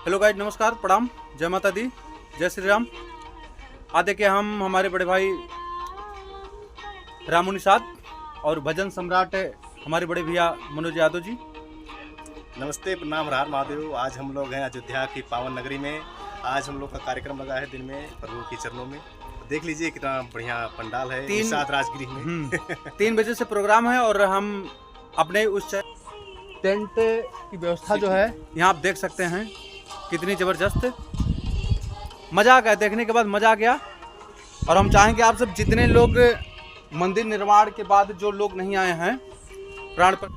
Hello guide, नमस्कार, प्रणाम, जय माता दी, जय श्री राम। आज देखिए हम हमारे बड़े भाई रामू निषाद और भजन सम्राट हमारे बड़े भैया मनोज यादव जी। नमस्ते, प्रणाम, हर महादेव। आज हम लोग हैं अयोध्या की पावन नगरी में। आज हम लोग का कार्यक्रम लगा है दिन में प्रभु के चरणों में। देख लीजिए कितना बढ़िया पंडाल है निषाद राजगीर में। 3 बजे से प्रोग्राम है और हम अपने उस टेंट की व्यवस्था जो है यहाँ आप देख सकते हैं कितनी ज़बरदस्त। मज़ा आ गया, देखने के बाद मज़ा आ गया। और हम चाहेंगे आप सब जितने लोग मंदिर निर्माण के बाद जो लोग नहीं आए हैं प्राण पर।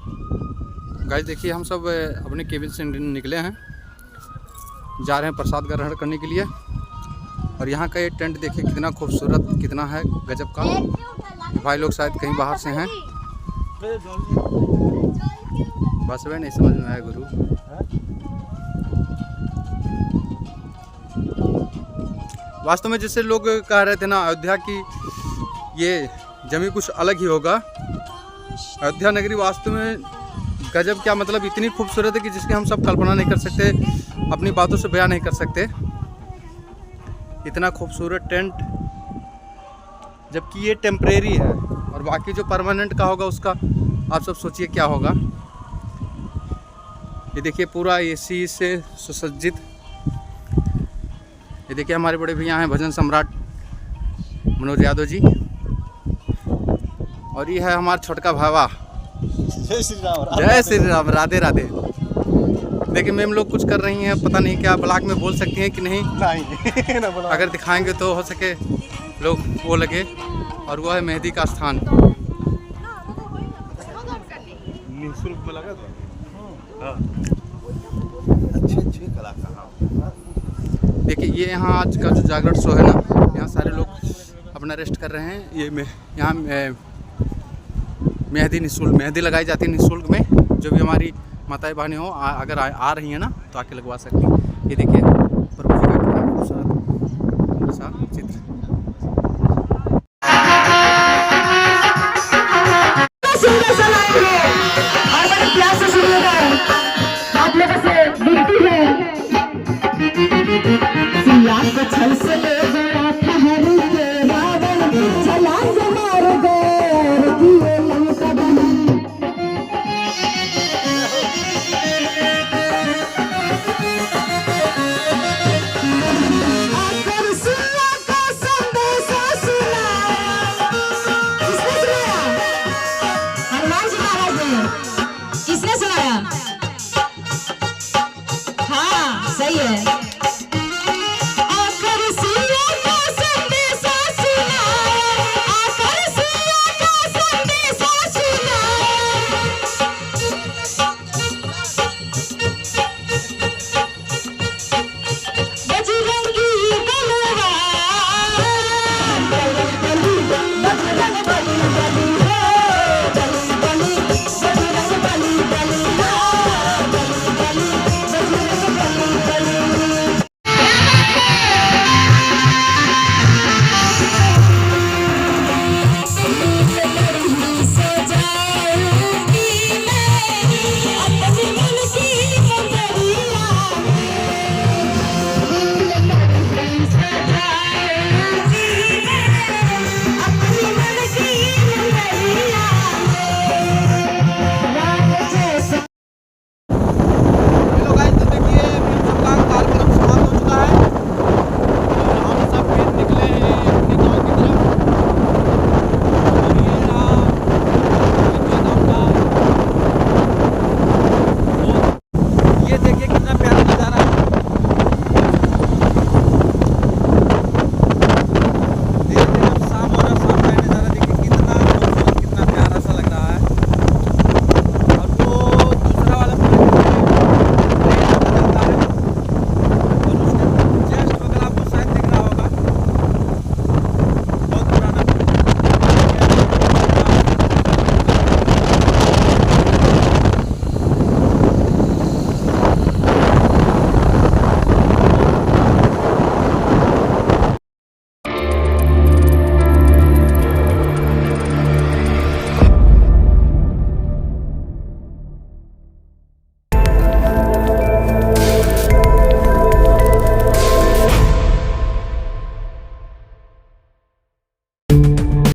गाइस देखिए हम सब अपने केबिन से निकले हैं, जा रहे हैं प्रसाद ग्रहण करने के लिए। और यहाँ का ये टेंट देखिए कितना खूबसूरत, कितना है गजब का। भाई लोग शायद कहीं बाहर से हैं, बस वे नहीं समझ में आया गुरु। वास्तव में जैसे लोग कह रहे थे ना अयोध्या की ये जमी कुछ अलग ही होगा। अयोध्या नगरी वास्तव में गजब, क्या मतलब इतनी खूबसूरत है कि जिसकी हम सब कल्पना नहीं कर सकते, अपनी बातों से बयान नहीं कर सकते। इतना खूबसूरत टेंट, जबकि ये टेम्परेरी है और बाकी जो परमानेंट का होगा उसका आप सब सोचिए क्या होगा। ये देखिए पूरा एसी से सुसज्जित। ये देखिए हमारे बड़े भैया हैं भजन सम्राट मनोज यादव जी। और ये है हमारा छोटका भावा। जय श्री राम। जय श्री राम, राधे राधे। देखिए मैम लोग कुछ कर रही हैं, पता नहीं क्या ब्लॉग में बोल सकती हैं कि नहीं। नहीं अगर दिखाएंगे तो हो सके लोग वो लगे। और वो है मेहंदी का स्थान। निःशुल्क में लगा अच्छे कलाकार। देखिए ये यहाँ आज का जो जागरण शो है ना, यहाँ सारे लोग अपना रेस्ट कर रहे हैं। ये यहाँ मेहंदी लगाई जाती है निःशुल्क में। जो भी हमारी माताएं बहनें हो अगर आ रही हैं ना तो आके लगवा सकती हैं। ये देखिए प्रभु जी का कितना खूबसूरत सा चित्र। आप लोगों से विनती है, सिया को छल से ले गया ठहर के रावण, छलांग मार गए किए लंका दहन। आकर सिया का संदेशा सुनाया। किसने सुनाया? हनुमान जी महाराज ने। किसने सुनाया? हाँ सही है।